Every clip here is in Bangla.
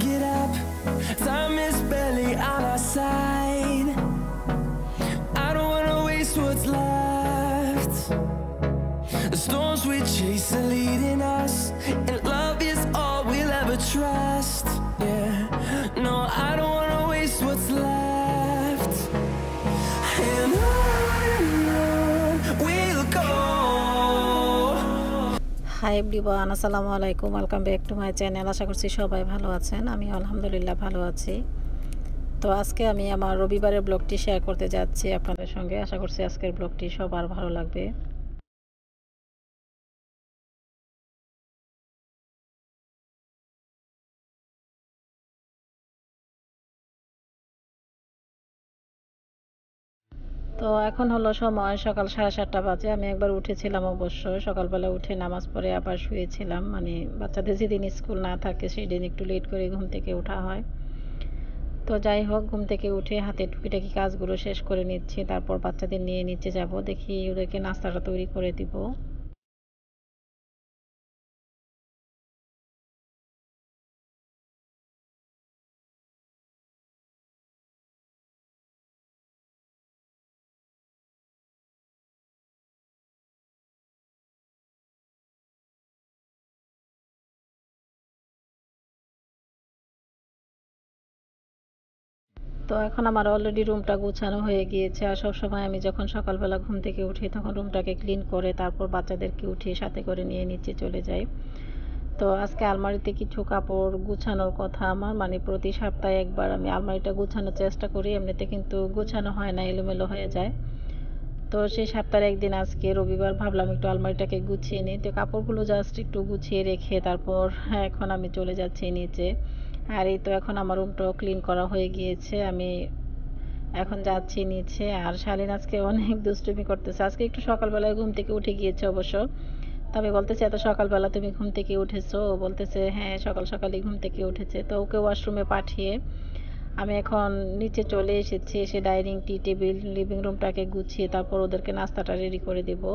get up. Time is barely on our side. I don't wanna waste what's left. The storms we chase are leading us, and love is all we'll ever trust. Yeah, no, I don't wanna waste what's left. And on we'll go. Hi everyone, আসসালামু আলাইকুম। Welcome back to my channel. আশা করছি সবাই ভালো আছেন। আমি আলহামদুলিল্লাহ ভালো আছি। তো আজকে আমি আমার রবিবারের ব্লগটি শেয়ার করতে যাচ্ছি আপনাদের সঙ্গে। আশা করছি আজকের ব্লগটি সবার ভালো লাগবে। তো এখন হলো সময় সকাল 7:30 বাজে। আমি একবার উঠেছিলাম, অবশ্যই সকালবেলা উঠে নামাজ পড়ে আবার শুয়েছিলাম। মানে বাচ্চাদের যেদিন স্কুল না থাকে সেদিন একটু লেট করে ঘুম থেকে ওঠা হয়। তো যাই হোক, ঘুম থেকে উঠে হাতে টুকিটাকি কাজগুলো শেষ করে নিচ্ছি। তারপর বাচ্চাদের নিয়ে নিচে যাব, দেখি ওদেরকে নাস্তাটা তৈরি করে দিব। তো এখন আমার অলরেডি রুমটা গুছানো হয়ে গিয়েছে। আর সবসময় আমি যখন সকালবেলা ঘুম থেকে উঠি তখন রুমটাকে ক্লিন করে তারপর বাচ্চাদেরকে উঠিয়ে সাথে করে নিয়ে নিচে চলে যাই। তো আজকে আলমারিতে কিছু কাপড় গুছানোর কথা আমার, মানে প্রতি সপ্তাহে একবার আমি আলমারিটা গুছানোর চেষ্টা করি। এমনিতে কিন্তু গুছানো হয় না, এলোমেলো হয়ে যায়। তো সেই সপ্তাহের একদিন আজকে রবিবার ভাবলাম একটু আলমারিটাকে গুছিয়ে নিই। তো কাপড়গুলো জাস্ট একটু গুছিয়ে রেখে তারপর এখন আমি চলে যাচ্ছি নিচে। আর এই তো এখন আমার রুমটাও ক্লিন করা হয়ে গিয়েছে। আমি এখন যাচ্ছি নিচে। আর শালীন আজকে অনেক দুষ্টুমি করতেছে। আজকে একটু সকালবেলায় ঘুম থেকে উঠে গিয়েছে অবশ্য। তো আমি বলতেছি, এত সকালবেলা তুমি ঘুম থেকে উঠেছো? ও বলতেছে হ্যাঁ, সকাল সকালই ঘুম থেকে উঠেছে। তো ওকে ওয়াশরুমে পাঠিয়ে আমি এখন নিচে চলে এসেছি। এসে ডাইনিং টেবিল লিভিং রুমটাকে গুছিয়ে তারপর ওদেরকে নাস্তাটা রেডি করে দেব।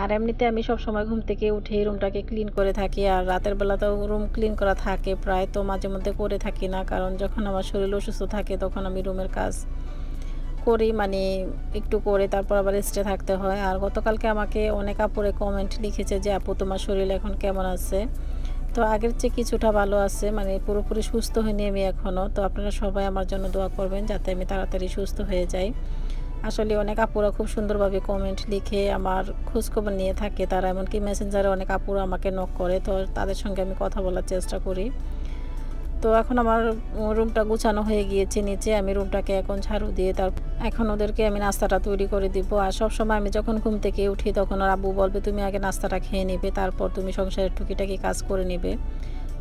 আর এমনিতে আমি সবসময় ঘুম থেকে উঠেই রুমটাকে ক্লিন করে থাকি। আর রাতের বেলাতেও রুম ক্লিন করা থাকে প্রায়, তো মাঝে মধ্যে করে থাকি না, কারণ যখন আমার শরীর অসুস্থ থাকে তখন আমি রুমের কাজ করি, মানে একটু করে তারপর আবার রেস্টে থাকতে হয়। আর গতকালকে আমাকে অনেক আপুরে কমেন্ট লিখেছে যে আপু তোমার শরীর এখন কেমন আছে? তো আগের চেয়ে কিছুটা ভালো আছে, মানে পুরোপুরি সুস্থ হয়নি আমি এখনও। তো আপনারা সবাই আমার জন্য দোয়া করবেন যাতে আমি তাড়াতাড়ি সুস্থ হয়ে যাই। আসলে অনেক আপুরা খুব সুন্দরভাবে কমেন্ট লিখে আমার খোঁজখবর নিয়ে থাকে। তারা এমনকি মেসেঞ্জারে অনেক আপুরা আমাকে নক করে, তো তাদের সঙ্গে আমি কথা বলার চেষ্টা করি। তো এখন আমার রুমটা গুছানো হয়ে গিয়েছে নিচে। আমি রুমটাকে এখন ঝাড়ু দিয়ে এখন ওদেরকে আমি নাস্তাটা তৈরি করে দিব। আর সবসময় আমি যখন ঘুম থেকে উঠি তখন ওর আব্বু বলবে তুমি আগে নাস্তাটা খেয়ে নেবে, তারপর তুমি সংসারের টুকিটাকি কাজ করে নেবে।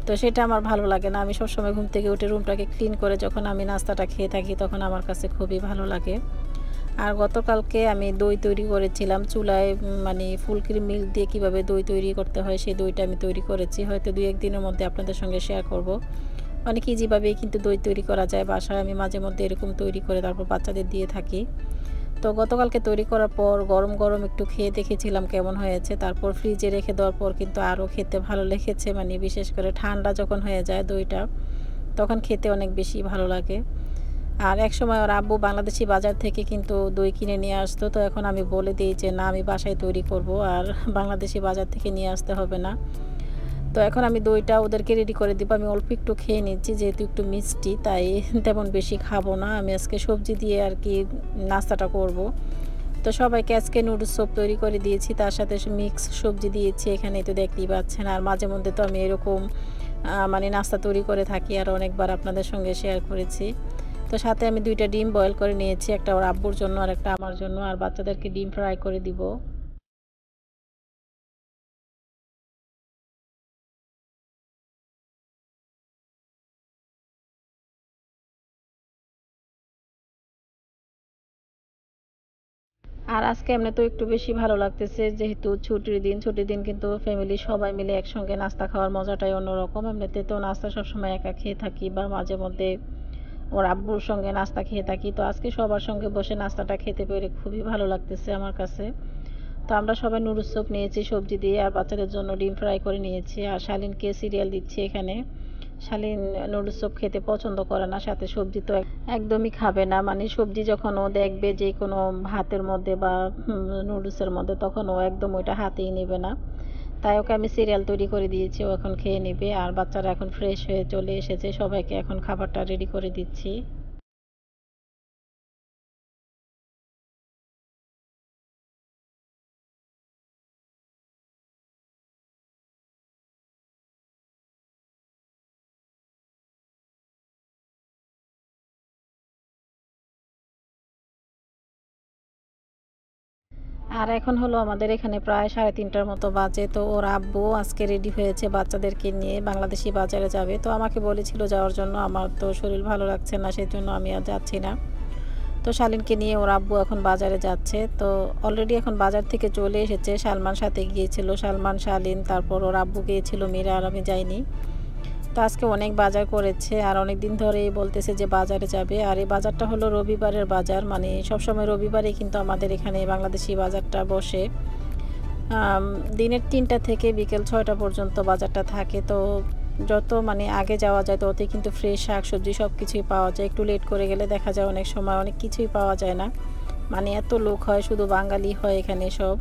তো সেটা আমার ভালো লাগে না। আমি সবসময় ঘুম থেকে উঠে রুমটাকে ক্লিন করে যখন আমি নাস্তাটা খেয়ে থাকি তখন আমার কাছে খুবই ভালো লাগে। আর গতকালকে আমি দই তৈরি করেছিলাম চুলায়, মানে ফুল ক্রিম মিল্ক দিয়ে কীভাবে দই তৈরি করতে হয় সেই দইটা আমি তৈরি করেছি। হয়তো 2-1 দিনের মধ্যে আপনাদের সঙ্গে শেয়ার করব। অনেক ইজিভাবেই কিন্তু দই তৈরি করা যায় বাসায়। আমি মাঝে মধ্যে এরকম তৈরি করে তারপর বাচ্চাদের দিয়ে থাকি। তো গতকালকে তৈরি করার পর গরম গরম একটু খেয়ে দেখেছিলাম কেমন হয়েছে। তারপর ফ্রিজে রেখে দেওয়ার পর কিন্তু আরও খেতে ভালো লেগেছে, মানে বিশেষ করে ঠান্ডা যখন হয়ে যায় দইটা তখন খেতে অনেক বেশি ভালো লাগে। আর একসময় ওর আব্বু বাংলাদেশি বাজার থেকে কিন্তু দই কিনে নিয়ে আসতো। তো এখন আমি বলে দিই যে না, আমি বাসায় তৈরি করব, আর বাংলাদেশি বাজার থেকে নিয়ে আসতে হবে না। তো এখন আমি দইটা ওদেরকে রেডি করে দিব। আমি অল্প একটু খেয়ে নিচ্ছি, যেহেতু একটু মিষ্টি তাই তেমন বেশি খাবো না। আমি আজকে সবজি দিয়ে আর কি নাস্তাটা করব। তো সবাইকে আজকে নুডলস স্যুপ তৈরি করে দিয়েছি, তার সাথে মিক্স সবজি দিয়েছি এখানে, তো দেখতেই পাচ্ছেন। আর মাঝে মধ্যে তো আমি এরকম মানে নাস্তা তৈরি করে থাকি, আর অনেকবার আপনাদের সঙ্গে শেয়ার করেছি। তো সাথে আমি 2টা ডিম বয়েল করে নিয়েছি, একটা ওর আব্বুর জন্য আর একটা আমার জন্য। আর বাচ্চাদেরকে ডিম ফ্রাই করে দিব। আর আজকে এমনি তো একটু বেশি ভালো লাগতেছে যেহেতু ছুটির দিন কিন্তু ফ্যামিলি সবাই মিলে একসঙ্গে নাস্তা খাওয়ার মজাটাই অন্যরকম। এমনিতে তো নাস্তা সবসময় একা খেয়ে থাকি বা মাঝে মধ্যে ওর আব্বুর সঙ্গে নাস্তা খেয়ে থাকি। তো আজকে সবার সঙ্গে বসে নাস্তাটা খেতে পেরে খুবই ভালো লাগতেছে আমার কাছে। তো আমরা সবাই নুডলস স্যুপ নিয়েছি সবজি দিয়ে, আর বাচ্চাদের জন্য ডিম ফ্রাই করে নিয়েছি, আর শালীনকে সিরিয়াল দিচ্ছি এখানে। শালীন নুডলস স্যুপ খেতে পছন্দ করে না, সাথে সবজি তো একদমই খাবে না। মানে সবজি যখন ও দেখবে যে কোনো ভাতের মধ্যে বা নুডলসের মধ্যে, তখন ও একদম ওইটা হাতেই নেবে না। তাই ওকে আমি সিরিয়াল তৈরি করে দিয়েছি, ও এখন খেয়ে নেবে। আর বাচ্চারা এখন ফ্রেশ হয়ে চলে এসেছে, সবাইকে এখন খাবারটা রেডি করে দিচ্ছি। আর এখন হলো আমাদের এখানে প্রায় 3:30টার মতো বাজে। তো ওর আব্বু আজকে রেডি হয়েছে বাচ্চাদেরকে নিয়ে বাংলাদেশি বাজারে যাবে। তো আমাকে বলেছিল যাওয়ার জন্য, আমার তো শরীর ভালো লাগছে না, সেজন্য আমি আর যাচ্ছি না। তো শালীনকে নিয়ে ওর আব্বু এখন বাজারে যাচ্ছে। তো অলরেডি এখন বাজার থেকে চলে এসেছে, সালমান সাথে গিয়েছিল, সালমান, শালীন, তারপর ওর আব্বু গিয়েছিল, মীরা আর আমি যাইনি। তো আজকে অনেক বাজার করেছে, আর অনেক দিন ধরেই বলতেছে যে বাজারে যাবে। আর এই বাজারটা হলো রবিবারের বাজার, মানে সবসময় রবিবারে কিন্তু আমাদের এখানে বাংলাদেশি বাজারটা বসে। দিনের 3টা থেকে বিকেল 6টা পর্যন্ত বাজারটা থাকে। তো যত মানে আগে যাওয়া যায় তো ওতে কিন্তু ফ্রেশ শাকসবজি সব কিছুই পাওয়া যায়। একটু লেট করে গেলে দেখা যায় অনেক সময় অনেক কিছুই পাওয়া যায় না, মানে এত লোক হয়, শুধু বাঙালি হয় এখানে সব।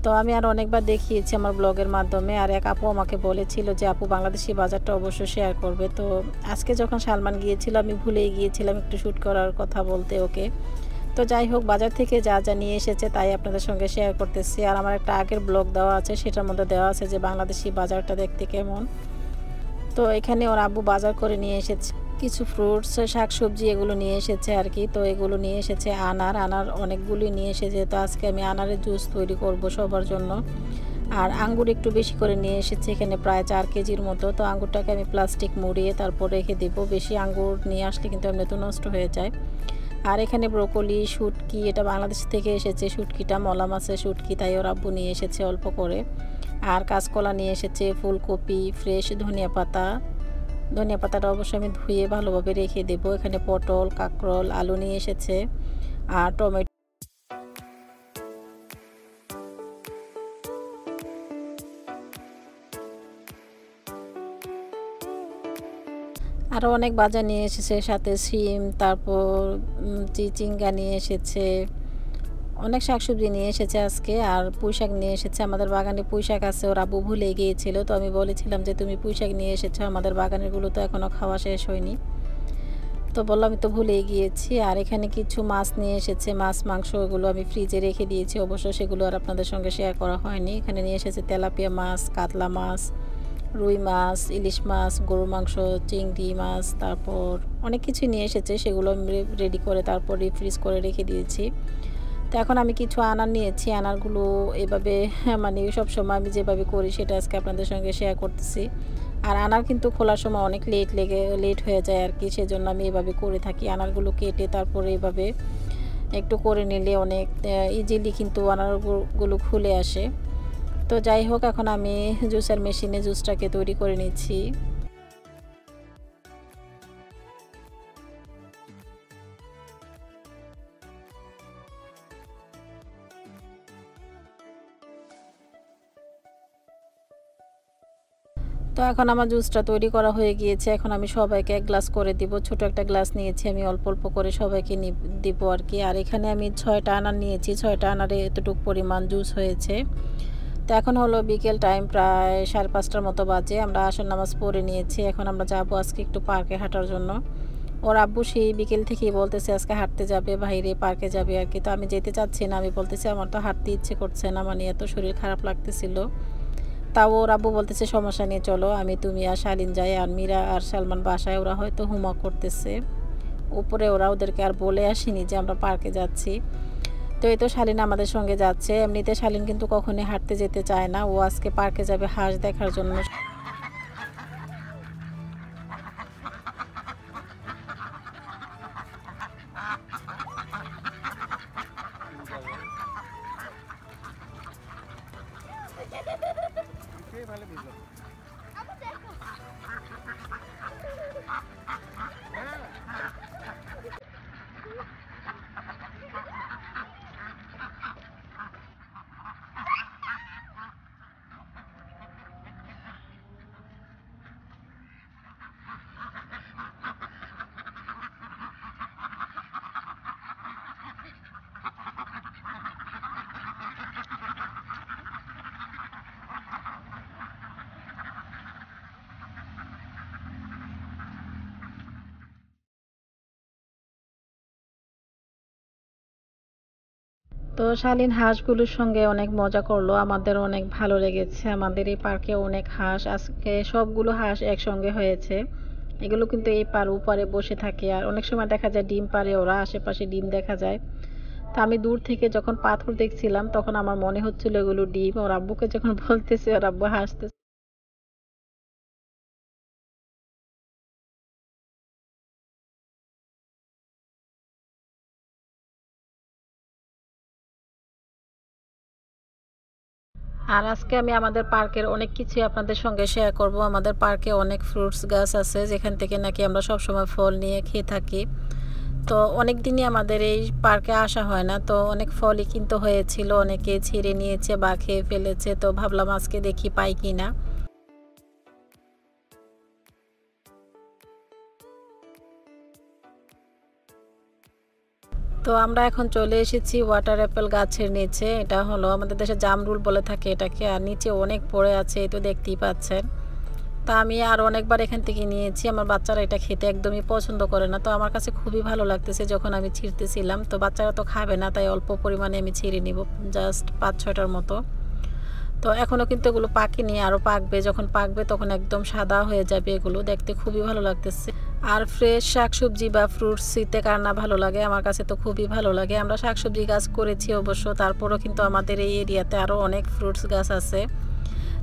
তো আমি আর অনেকবার দেখিয়েছি আমার ব্লগের মাধ্যমে। আর এক আপু আমাকে বলেছিল যে আপু বাংলাদেশি বাজারটা অবশ্যই শেয়ার করবে। তো আজকে যখন সালমান গিয়েছিল আমি ভুলেই গিয়েছিলাম একটু শ্যুট করার কথা বলতে ওকে। তো যাই হোক, বাজার থেকে যা যা নিয়ে এসেছে তাই আপনাদের সঙ্গে শেয়ার করতেছি। আর আমার একটা আগের ব্লগ দেওয়া আছে, সেটার মধ্যে দেওয়া আছে যে বাংলাদেশি বাজারটা দেখতে কেমন। তো এখানে ওর আব্বু বাজার করে নিয়ে এসেছে কিছু ফ্রুটস, শাকসবজি এগুলো নিয়ে এসেছে আর কি। তো এগুলো নিয়ে এসেছে আনার অনেকগুলি নিয়ে এসেছে। তো আজকে আমি আনারের জুস তৈরি করব সবার জন্য। আর আঙ্গুর একটু বেশি করে নিয়ে এসেছে, এখানে প্রায় 4 কেজির মতো। তো আঙ্গুরটাকে আমি প্লাস্টিক মুড়িয়ে তারপর রেখে দেবো, বেশি আঙ্গুর নিয়ে আসলে কিন্তু এমনি তো নষ্ট হয়ে যায়। আর এখানে ব্রোকলি, শুটকি, এটা বাংলাদেশ থেকে এসেছে শুটকিটা, মলা মাছের শুটকি, তাই ওর আব্বু নিয়ে এসেছে অল্প করে। আর কাঁচকলা নিয়ে এসেছে, ফুলকপি, ফ্রেশ ধনিয়া পাতাটা অবশ্যই আমি ধুয়ে ভালোভাবে রেখে দেবো। এখানে পটল, কাঁকরোল, আলু নিয়ে এসেছে, আর টমেটো। আরও অনেক বাজার নিয়ে এসেছে, সাথে শিম, তারপর চিচিঙ্গা নিয়ে এসেছে, অনেক শাকসবজি নিয়ে এসেছে আজকে। আর পুঁইশাক নিয়ে এসেছে, আমাদের বাগানে পুঁইশাক আছে, ওর আব্বু ভুলে গিয়েছিল। তো আমি বলেছিলাম যে তুমি পুঁইশাক নিয়ে এসেছো, আমাদের বাগানেরগুলো তো এখনও খাওয়া শেষ হয়নি। তো বললাম আমি তো ভুলেই গিয়েছি। আর এখানে কিছু মাছ নিয়ে এসেছে, মাছ মাংস, এগুলো আমি ফ্রিজে রেখে দিয়েছি, অবশ্য সেগুলো আর আপনাদের সঙ্গে শেয়ার করা হয়নি। এখানে নিয়ে এসেছে তেলাপিয়া মাছ, কাতলা মাছ, রুই মাছ, ইলিশ মাছ, গরুর মাংস, চিংড়ি মাছ, তারপর অনেক কিছু নিয়ে এসেছে, সেগুলো আমি রেডি করে তারপর রিফ্রিজ করে রেখে দিয়েছি। তো এখন আমি কিছু আনার নিয়েছি, আনারগুলো এভাবে মানে সব সময় আমি যেভাবে করি সেটা আজকে আপনাদের সঙ্গে শেয়ার করতেছি। আর আনার কিন্তু খোলার সময় অনেক লেট হয়ে যায় আর কি, সেজন্য আমি এভাবে করে থাকি। আনারগুলো কেটে তারপরে এভাবে একটু করে নিলে অনেক ইজিলি কিন্তু আনারগুলো খুলে আসে। তো যাই হোক, এখন আমি জুসের মেশিনে জুসটাকে তৈরি করে নিচ্ছি। তো এখন আমার জুসটা তৈরি করা হয়ে গিয়েছে, এখন আমি সবাইকে 1 গ্লাস করে দিব। ছোট একটা গ্লাস নিয়েছি আমি, অল্প অল্প করে সবাইকে দিব আর কি। আর এখানে আমি 6টা আনার নিয়েছি, 6টা আনারে এতটুকু পরিমাণ জুস হয়েছে। তো এখন হলো বিকেল টাইম, প্রায় 5:30টার মতো বাজে। আমরা আসর নামাজ পড়ে নিয়েছি, এখন আমরা যাবো আজকে একটু পার্কে হাঁটার জন্য। ওর আব্বু সেই বিকেল থেকেই বলতেছে আজকে হাঁটতে যাবে, বাইরে পার্কে যাবে আর কি। তো আমি যেতে চাচ্ছি না, আমি বলতেছি আমার তো হাঁটতে ইচ্ছে করছে না, মানে এত শরীর খারাপ লাগতেছিল। তাও ওর আব্বু বলতেছে সমস্যা নেই, চলো আমি, তুমি আর শালীন যাই। আর মীরা আর সালমান বাসায়, ওরা হয়তো হোমওয়ার্ক করতেছে উপরে, ওরা ওদেরকে আর বলে আসেনি যে আমরা পার্কে যাচ্ছি। তো এই তো শালীন আমাদের সঙ্গে যাচ্ছে। এমনিতে শালীন কিন্তু কখনোই হাঁটতে যেতে চায় না, ও আজকে পার্কে যাবে হাঁস দেখার জন্য। তো শালীন হাঁসগুলোর সঙ্গে অনেক মজা করলো, আমাদের অনেক ভালো লেগেছে। আমাদের এই পার্কে অনেক হাঁস, আজকে সবগুলো হাঁস একসঙ্গে হয়েছে। এগুলো কিন্তু এই পার ওপারে বসে থাকে, আর অনেক সময় দেখা যায় ডিম পারে ওরা, আশেপাশে ডিম দেখা যায়। তা আমি দূর থেকে যখন পাথর দেখছিলাম তখন আমার মনে হচ্ছিল এগুলো ডিম। ওর আব্বুকে যখন বলতেছে ওর আব্বু হাসতেছে। আর আজকে আমি আমাদের পার্কের অনেক কিছুই আপনাদের সঙ্গে শেয়ার করব। আমাদের পার্কে অনেক ফ্রুটস গাছ আছে যেখান থেকে নাকি আমরা সব সময় ফল নিয়ে খেয়ে থাকি। তো অনেক দিনই আমাদের এই পার্কে আসা হয় না, তো অনেক ফলই কিন্তু হয়েছিল, অনেকে ছিঁড়ে নিয়েছে বা খেয়ে ফেলেছে, তো ভাবলাম আজকে দেখি পাই কি না। তো আমরা এখন চলে এসেছি ওয়াটার অ্যাপেল গাছের নিচে। এটা হলো আমাদের দেশে জামরুল বলে থাকে এটাকে, আর নিচে অনেক পড়ে আছে, এই তো দেখতেই পাচ্ছেন। তা আমি আর অনেকবার এখান থেকে নিয়েছি। আমার বাচ্চারা এটা খেতে একদমই পছন্দ করে না, তো আমার কাছে খুবই ভালো লাগতেছে যখন আমি ছিঁড়তেছিলাম। তো বাচ্চারা তো খাবে না, তাই অল্প পরিমাণে আমি ছিঁড়ে নিব, জাস্ট 5-6টার মতো। তো এখনও কিন্তু এগুলো পাকেনি, আরও পাকবে, যখন পাকবে তখন একদম সাদা হয়ে যাবে। এগুলো দেখতে খুবই ভালো লাগতেছে। আর ফ্রেশ শাকসবজি বা ফ্রুটস শীতে কার না ভালো লাগে, আমার কাছে তো খুবই ভালো লাগে। আমরা শাকসবজি গাছ করেছি অবশ্য, তারপরও কিন্তু আমাদের এই এরিয়াতে আরও অনেক ফ্রুটস গাছ আছে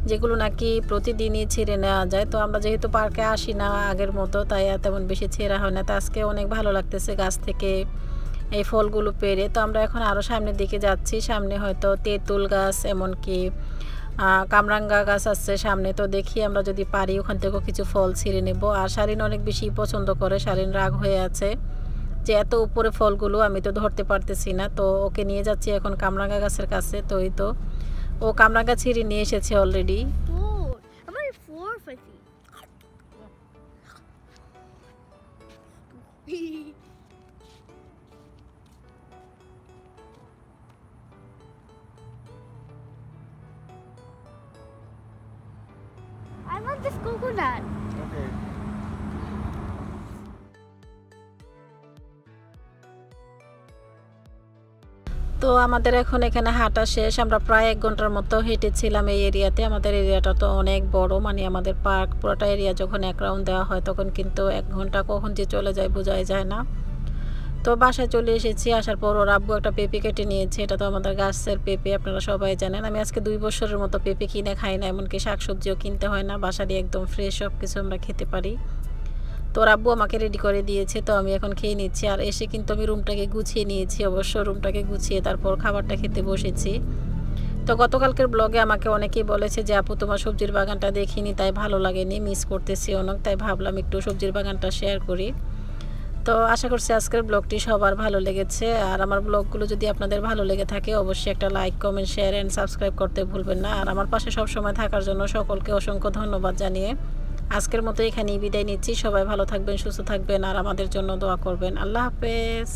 যেগুলো নাকি প্রতিদিনই ছিঁড়ে নেওয়া যায়। তো আমরা যেহেতু পার্কে আসি না আগের মতো, তাই তেমন বেশি ছেঁড়া হয় না। তো আজকে অনেক ভালো লাগতেছে গাছ থেকে এই ফলগুলো পেড়ে। তো আমরা এখন আরও সামনের দিকে যাচ্ছি, সামনে হয়তো তেঁতুল গাছ, এমনকি কামরাঙ্গা গাছ আছে সামনে। তো দেখি আমরা যদি পারি ওখান থেকেও কিছু ফল ছিঁড়ে নেব। আর শালীন অনেক বেশি পছন্দ করে, শালীন রাগ হয়ে আছে যে এত উপরে ফলগুলো আমি তো ধরতে পারতেছি না। তো ওকে নিয়ে যাচ্ছি এখন কামরাঙ্গা গাছের কাছে। তো এই তো ও কামরাঙ্গা ছিঁড়ে নিয়ে এসেছে already. I want this coconut. Okay. তো আমাদের এখন এখানে হাঁটা শেষ, আমরা প্রায় 1 ঘন্টার মতো হেঁটেছিলাম এই এরিয়াতে। আমাদের এরিয়াটা তো অনেক বড়, মানে আমাদের পার্ক পুরোটা এরিয়া যখন এক রাউন্ড দেওয়া হয় তখন কিন্তু 1 ঘন্টা কখন যে চলে যায় বোঝাই যায় না। তো বাসায় চলে এসেছি, আসার পর ওর আব্বু একটা পেঁপে কেটে নিয়েছে। এটা তো আমাদের গাছের পেঁপে, আপনারা সবাই জানেন। আমি আজকে 2 বছরের মতো পেঁপে কিনে খাই না, এমনকি শাকসবজিও কিনতে হয় না, বাসারই একদম ফ্রেশ সব কিছু আমরা খেতে পারি। তো ওর আব্বু আমাকে রেডি করে দিয়েছে, তো আমি এখন খেয়ে নিচ্ছি। আর এসে কিন্তু আমি রুমটাকে গুছিয়ে নিয়েছি, অবশ্য রুমটাকে গুছিয়ে তারপর খাবারটা খেতে বসেছি। তো গতকালকের ব্লগে আমাকে অনেকেই বলেছে যে আপু তোমার সবজির বাগানটা দেখিনি, তাই ভালো লাগেনি, মিস করতেছি অনেক, তাই ভাবলাম একটু সবজির বাগানটা শেয়ার করি। তো আশা করছি আজকের ব্লগটি সবার ভালো লেগেছে। আর আমার ব্লগগুলো যদি আপনাদের ভালো লেগে থাকে অবশ্যই একটা like, comment, share and subscribe করতে ভুলবেন না। আর আমার পাশে সবসময় থাকার জন্য সকলকে অসংখ্য ধন্যবাদ জানিয়ে আজকের মতো এখানেই বিদায় নিচ্ছি। সবাই ভালো থাকবেন, সুস্থ থাকবেন, আর আমাদের জন্য দোয়া করবেন। আল্লাহ হাফেজ।